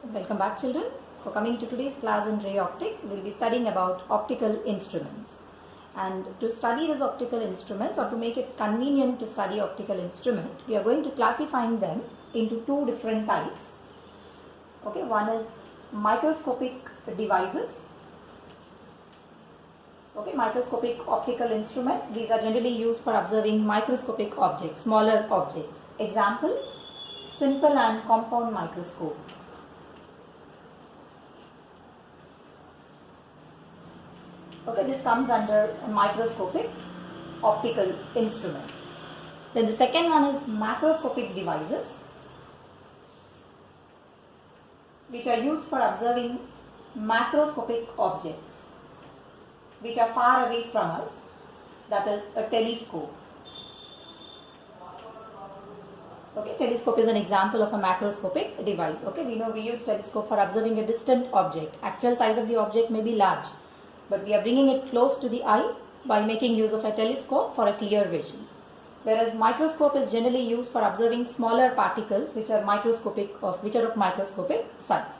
Welcome back, children. So coming to today's class in ray optics, we will be studying about optical instruments. And to study these optical instruments, or to make it convenient to study optical instrument, we are going to classify them into two different types. Okay, one is microscopic devices. Okay, microscopic optical instruments. These are generally used for observing microscopic objects, smaller objects. Example, simple and compound microscope. Okay, this comes under a microscopic optical instrument. Then the second one is macroscopic devices, which are used for observing macroscopic objects which are far away from us, that is a telescope. Okay, telescope is an example of a macroscopic device. Okay, we know we use telescope for observing a distant object. Actual size of the object may be large, but we are bringing it close to the eye by making use of a telescope for a clear vision. Whereas microscope is generally used for observing smaller particles which are of microscopic size.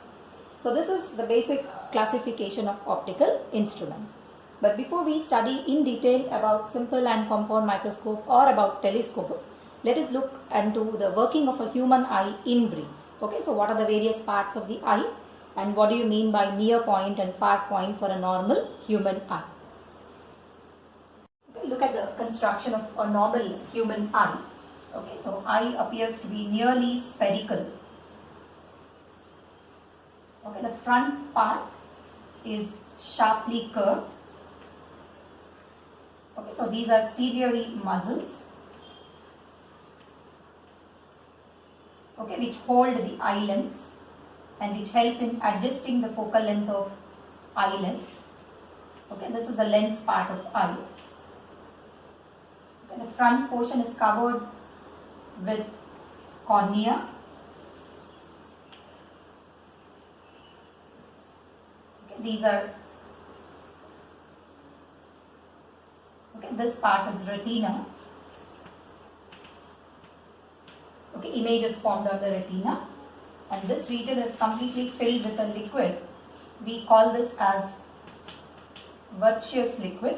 So this is the basic classification of optical instruments. But before we study in detail about simple and compound microscope or about telescope, let us look into the working of a human eye in brief. Okay, so what are the various parts of the eye? And what do you mean by near point and far point for a normal human eye? Okay, look at the construction of a normal human eye. Okay, so eye appears to be nearly spherical. Okay, the front part is sharply curved. Okay, so these are ciliary muscles. Okay, which hold the eye lens and which help in adjusting the focal length of eye lens. Okay, this is the lens part of eye. Okay, the front portion is covered with cornea. Okay, this part is retina. Okay, image is formed on the retina, and this region is completely filled with a liquid. We call this as vitreous liquid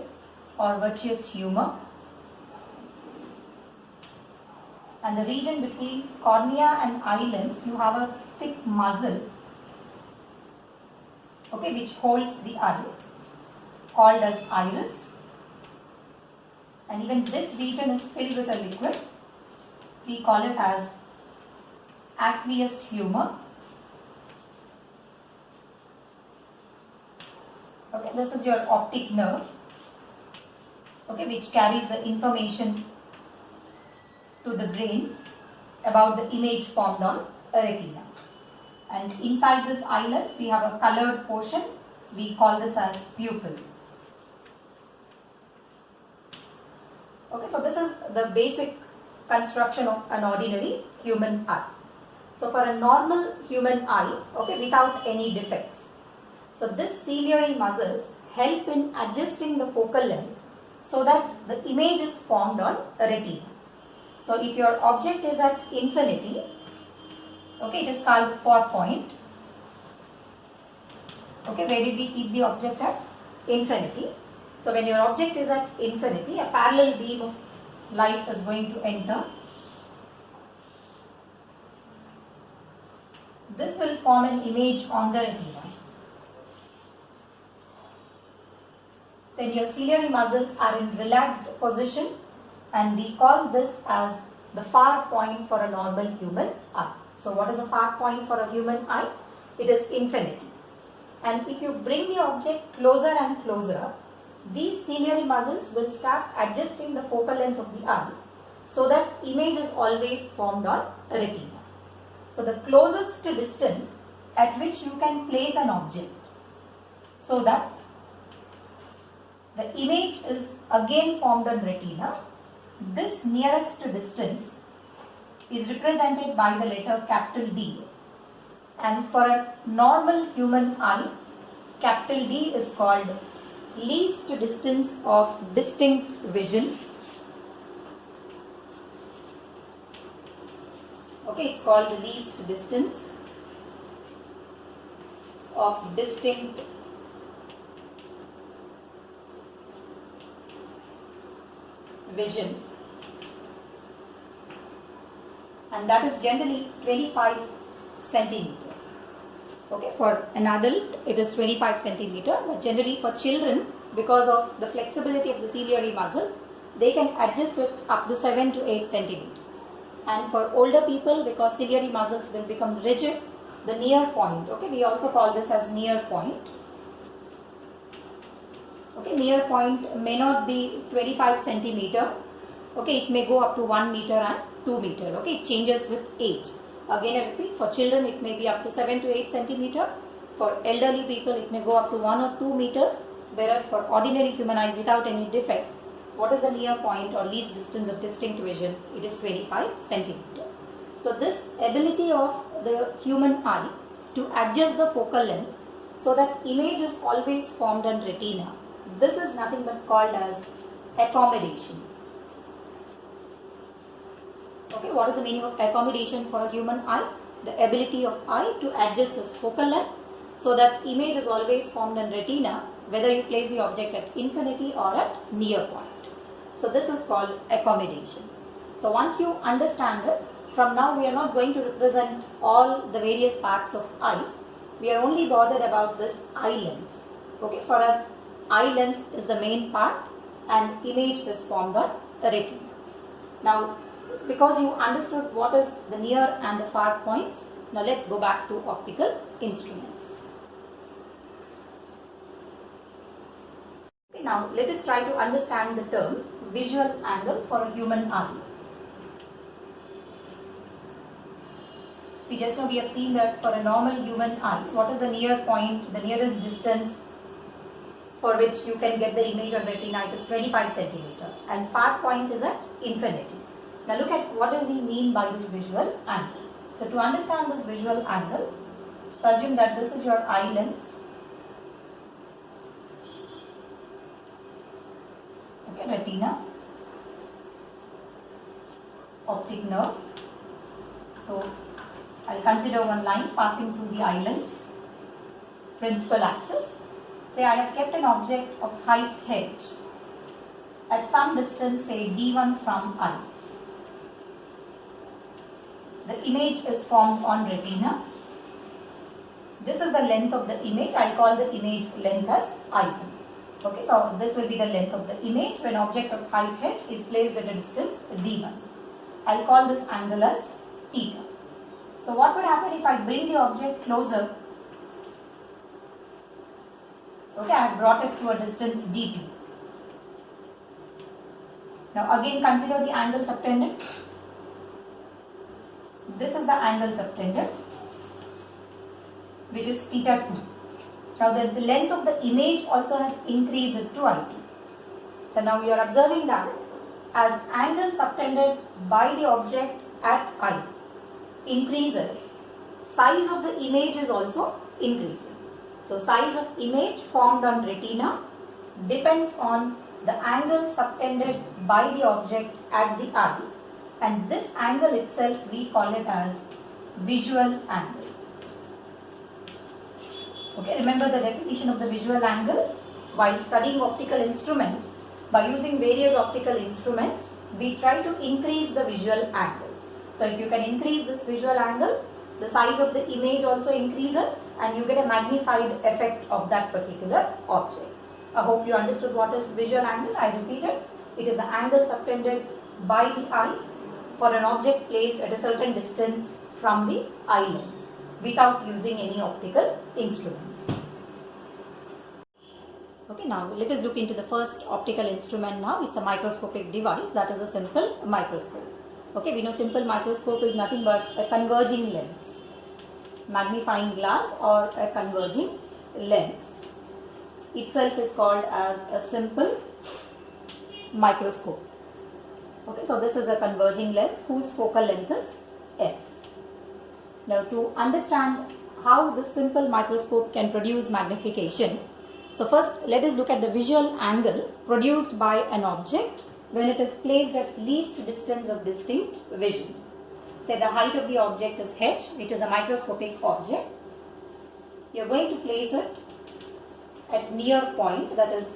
or vitreous humor. And the region between cornea and eye lens, you have a thick muscle, okay, which holds the eye, called as iris. And even this region is filled with a liquid. We call it as aqueous humor. Okay, this is your optic nerve, okay, which carries the information to the brain about the image formed on a retina. And inside this eye lens, we have a colored portion. We call this as pupil. Okay, so this is the basic construction of an ordinary human eye. So for a normal human eye, okay, without any defects, so this ciliary muscles help in adjusting the focal length so that the image is formed on a retina. So if your object is at infinity, okay, it is called 4 point. Okay, where did we keep the object at? Infinity. So when your object is at infinity, a parallel beam of light is going to enter. This will form an image on the retina. Then your ciliary muscles are in relaxed position, and we call this as the far point for a normal human eye. So what is a far point for a human eye? It is infinity. And if you bring the object closer and closer, these ciliary muscles will start adjusting the focal length of the eye so that image is always formed on a retina. So the closest distance at which you can place an object so that the image is again formed on retina, this nearest distance is represented by the letter capital D. And for a normal human eye, capital D is called least distance of distinct vision. Okay, it's called the least distance. of distinct vision, and that is generally 25 centimeter. Okay, for an adult it is 25 centimeter, but generally for children, because of the flexibility of the ciliary muscles, they can adjust it up to 7 to 8 centimeters. And for older people, because ciliary muscles will become rigid, the near point, okay, we also call this as near point. Okay, near point may not be 25 centimeter. Okay, it may go up to 1 meter and 2 meter. Okay, it changes with age. Again, I repeat, for children it may be up to 7 to 8 centimeter. For elderly people it may go up to 1 or 2 meters. Whereas for ordinary human eye without any defects, what is the near point or least distance of distinct vision? It is 25 centimeter. So this ability of the human eye to adjust the focal length so that image is always formed on retina, this is nothing but called as accommodation. Okay, what is the meaning of accommodation for a human eye? The ability of eye to adjust its focal length so that image is always formed on retina, whether you place the object at infinity or at near point. So this is called accommodation. So once you understand it, from now we are not going to represent all the various parts of eyes. We are only bothered about this eye lens. Okay, for us eye lens is the main part and image is formed on retina. Now, because you understood what is the near and the far points, now let's go back to optical instruments. Okay, now let us try to understand the term visual angle for a human eye. See, just now we have seen that for a normal human eye, what is the near point, the nearest distance for which you can get the image on retina? It is 25 centimeter, and far point is at infinity. Now look at what do we mean by this visual angle. So to understand this visual angle, so assume that this is your eye lens. Okay, retina, optic nerve. So I'll consider one line passing through the eye lens, principal axis. Say I have kept an object of height h at some distance, say d1 from eye. The image is formed on retina. This is the length of the image. I call the image length as I1. Okay, so this will be the length of the image when object of height h is placed at a distance d1. I'll call this angle as theta. So what would happen if I bring the object closer? Okay, I have brought it to a distance d2. Now again consider the angle subtended. This is the angle subtended, which is theta 2. Now the length of the image also has increased to I2. So now you are observing that as angle subtended by the object at I increases, size of the image is also increasing. So size of image formed on retina depends on the angle subtended by the object at the eye, and this angle itself we call it as visual angle. Okay, remember the definition of the visual angle. While studying optical instruments, by using various optical instruments, we try to increase the visual angle. So if you can increase this visual angle, the size of the image also increases and you get a magnified effect of that particular object. I hope you understood what is visual angle. I repeat it. It is the angle subtended by the eye for an object placed at a certain distance from the eye lens without using any optical instruments. Okay, now let us look into the first optical instrument now. It's a microscopic device, that is a simple microscope. Okay, we know simple microscope is nothing but a converging lens, magnifying glass or a converging lens. Itself is called as a simple microscope. Okay, so this is a converging lens whose focal length is f. Now to understand how this simple microscope can produce magnification, so first let us look at the visual angle produced by an object when it is placed at least distance of distinct vision. Say the height of the object is h, which is a microscopic object. You are going to place it at near point, that is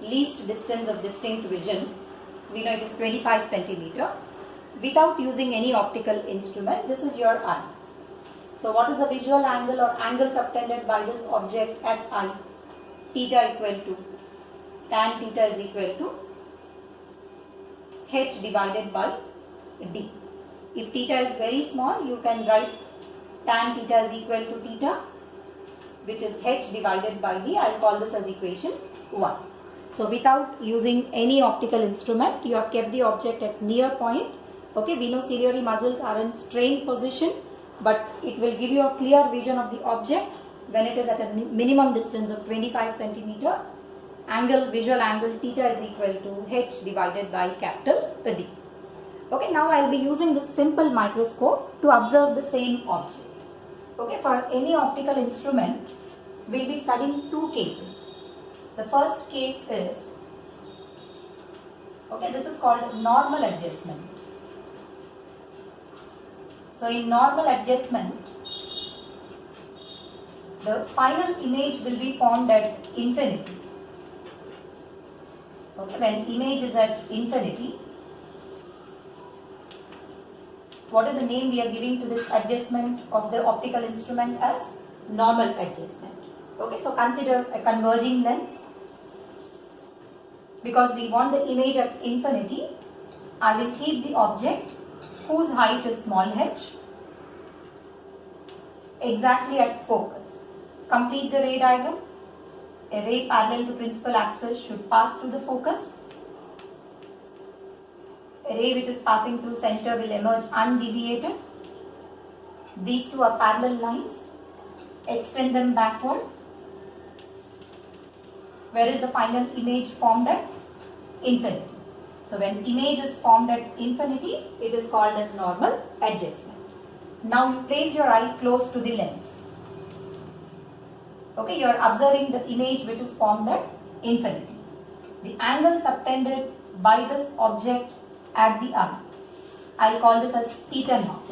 least distance of distinct vision. We know it is 25 centimeter. Without using any optical instrument, this is your eye. So what is the visual angle or angle subtended by this object at eye? Theta equal to, tan theta is equal to h divided by d. If theta is very small, you can write tan theta is equal to theta, which is h divided by d. I will call this as equation 1. So without using any optical instrument, you have kept the object at near point. Okay, we know ciliary muscles are in strained position, but it will give you a clear vision of the object when it is at a minimum distance of 25 centimeter. Visual angle theta is equal to h divided by capital D. Okay, now I will be using this simple microscope to observe the same object. Okay, for any optical instrument, we will be studying two cases. The first case is, okay, this is called normal adjustment. So in normal adjustment, the final image will be formed at infinity. Okay, when image is at infinity, what is the name we are giving to this adjustment of the optical instrument? As normal adjustment. Okay, so consider a converging lens. Because we want the image at infinity, I will keep the object whose height is small h exactly at focus. Complete the ray diagram. A ray parallel to principal axis should pass through the focus. A ray which is passing through center will emerge undeviated. These two are parallel lines. Extend them backward. Where is the final image formed at? Infinity. So when image is formed at infinity, it is called as normal adjustment. Now you place your eye close to the lens. Okay, you are observing the image which is formed at infinity. The angle subtended by this object at the eye, I will call this as theta naught.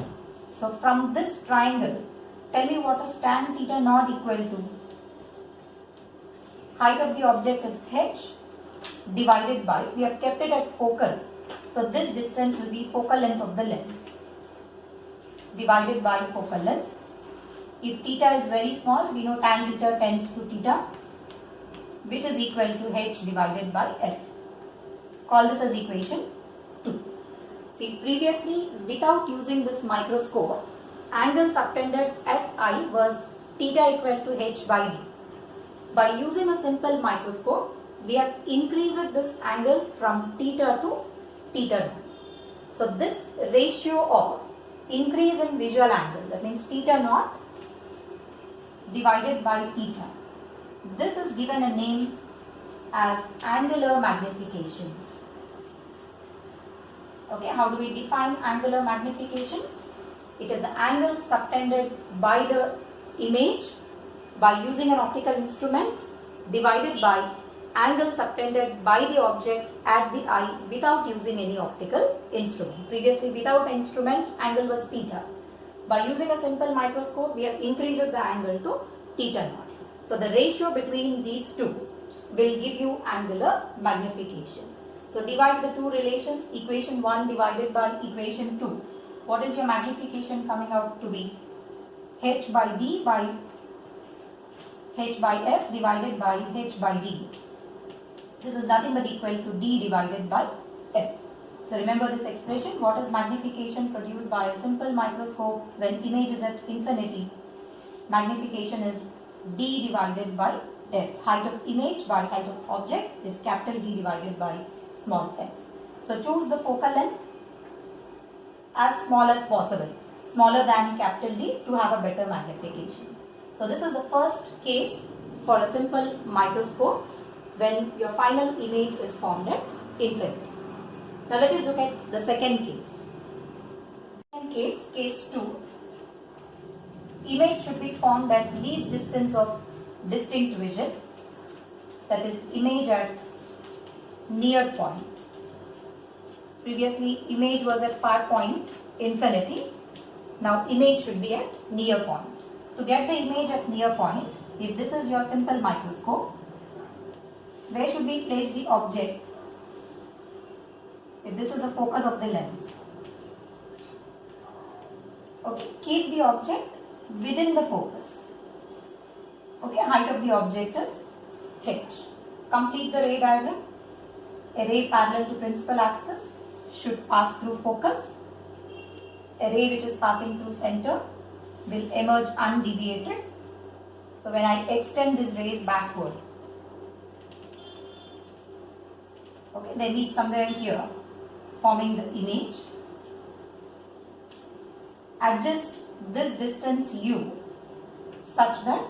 So from this triangle, tell me what is tan theta naught equal to? Height of the object is h divided by, we have kept it at focus, so this distance will be focal length of the lens divided by focal length. If theta is very small, we know tan theta tends to theta, which is equal to h divided by f. Call this as equation 2. See, previously without using this microscope, angle subtended at eye was theta equal to h by d. By using a simple microscope, we have increased this angle from theta to theta naught. So this ratio of increase in visual angle, that means theta naught divided by theta, this is given a name as angular magnification. Okay, how do we define angular magnification? It is the angle subtended by the image by using an optical instrument divided by angle subtended by the object at the eye without using any optical instrument. Previously without instrument, angle was theta. By using a simple microscope, we have increased the angle to theta naught. So the ratio between these two will give you angular magnification. So divide the two relations, equation 1 divided by equation 2. What is your magnification coming out to be? H by d by h by f divided by h by d. This is nothing but equal to d divided by f. So remember this expression, what is magnification produced by a simple microscope when image is at infinity? Magnification is d divided by f. Height of image by height of object is capital D divided by small f. So choose the focal length as small as possible, smaller than capital D, to have a better magnification. So this is the first case for a simple microscope when your final image is formed at infinity. Now let us look at the second case. Second case, case 2. Image should be formed at least distance of distinct vision, that is image at near point. Previously image was at far point infinity, now image should be at near point. To get the image at near point, if this is your simple microscope, where should we place the object? If this is the focus of the lens, okay, keep the object within the focus. Okay, height of the object is h. Complete the ray diagram. A ray parallel to principal axis should pass through focus. A ray which is passing through center will emerge undeviated. So when I extend these rays backward, okay, they meet somewhere here, forming the image. Adjust this distance u such that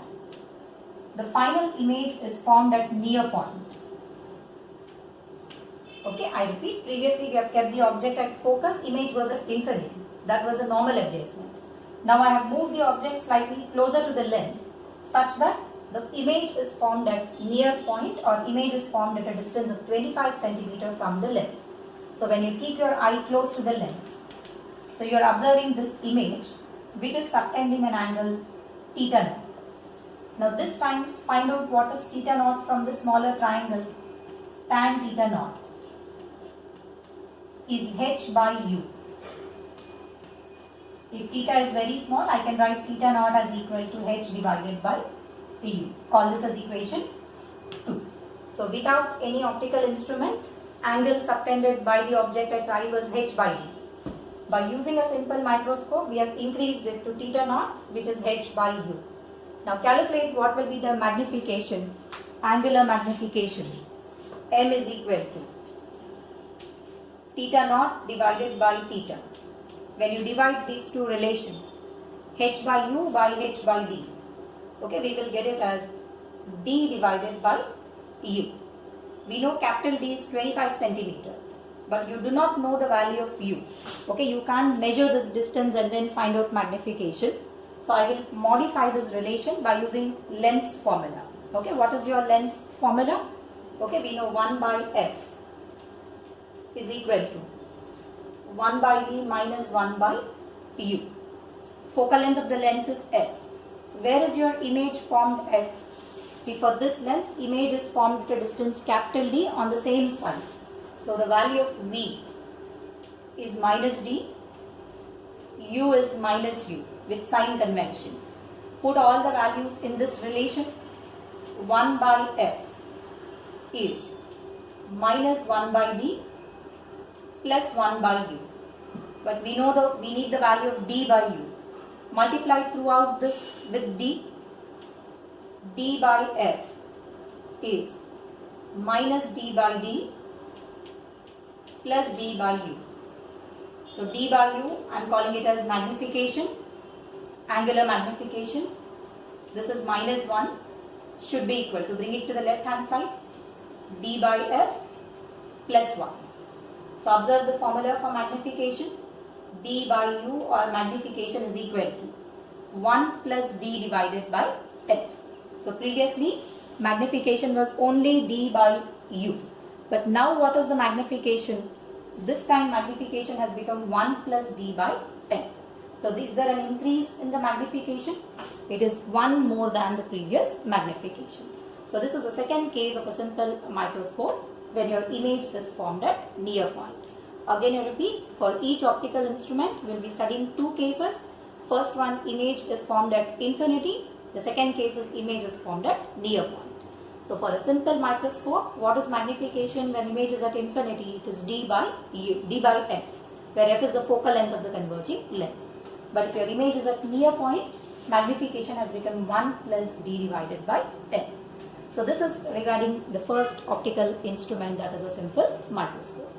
the final image is formed at near point. Okay, I repeat, previously we have kept the object at focus, image was at infinity. That was a normal adjustment. Now I have moved the object slightly closer to the lens such that the image is formed at near point, or image is formed at a distance of 25 cm from the lens. So when you keep your eye close to the lens, so you are observing this image which is subtending an angle theta naught. Now this time find out what is theta naught from the smaller triangle. Tan theta naught is h by u. If theta is very small, I can write theta naught as equal to h divided by u. Call this as equation 2. So without any optical instrument, angle subtended by the object at I was h by d. By using a simple microscope, we have increased it to theta naught, which is h by u. Now calculate what will be the magnification, angular magnification. M is equal to theta naught divided by theta. When you divide these two relations, h by u by h by d, okay, we will get it as d divided by u. We know capital D is 25 centimeter, but you do not know the value of u. Okay, you can't measure this distance and then find out magnification. So I will modify this relation by using lens formula. Okay, what is your lens formula? Okay, we know 1 by f is equal to 1 by v minus 1 by u. Focal length of the lens is f. Where is your image formed at? See, for this lens, image is formed at a distance capital D on the same side. So the value of v is minus d, u is minus u with sign convention. Put all the values in this relation. 1 by f is minus 1 by d plus 1 by u. But we know we need the value of d by u. Multiply throughout this with d. D by f is minus d by d plus d by u. So d by u, I am calling it as magnification, angular magnification. This is minus 1, should be equal to, bring it to the left hand side, d by f plus 1. So observe the formula for magnification. D by u, or magnification, is equal to 1 plus d divided by f. So previously magnification was only d by u. But now what is the magnification? This time magnification has become 1 plus d by f. So is there an increase in the magnification? It is 1 more than the previous magnification. So this is the second case of a simple microscope when your image is formed at near point. Again I repeat, for each optical instrument we will be studying two cases. First one, image is formed at infinity. The second case is image is formed at near point. So for a simple microscope, what is magnification when image is at infinity? It is d by f, where f is the focal length of the converging lens. But if your image is at near point, magnification has become 1 plus d divided by f. So this is regarding the first optical instrument, that is a simple microscope.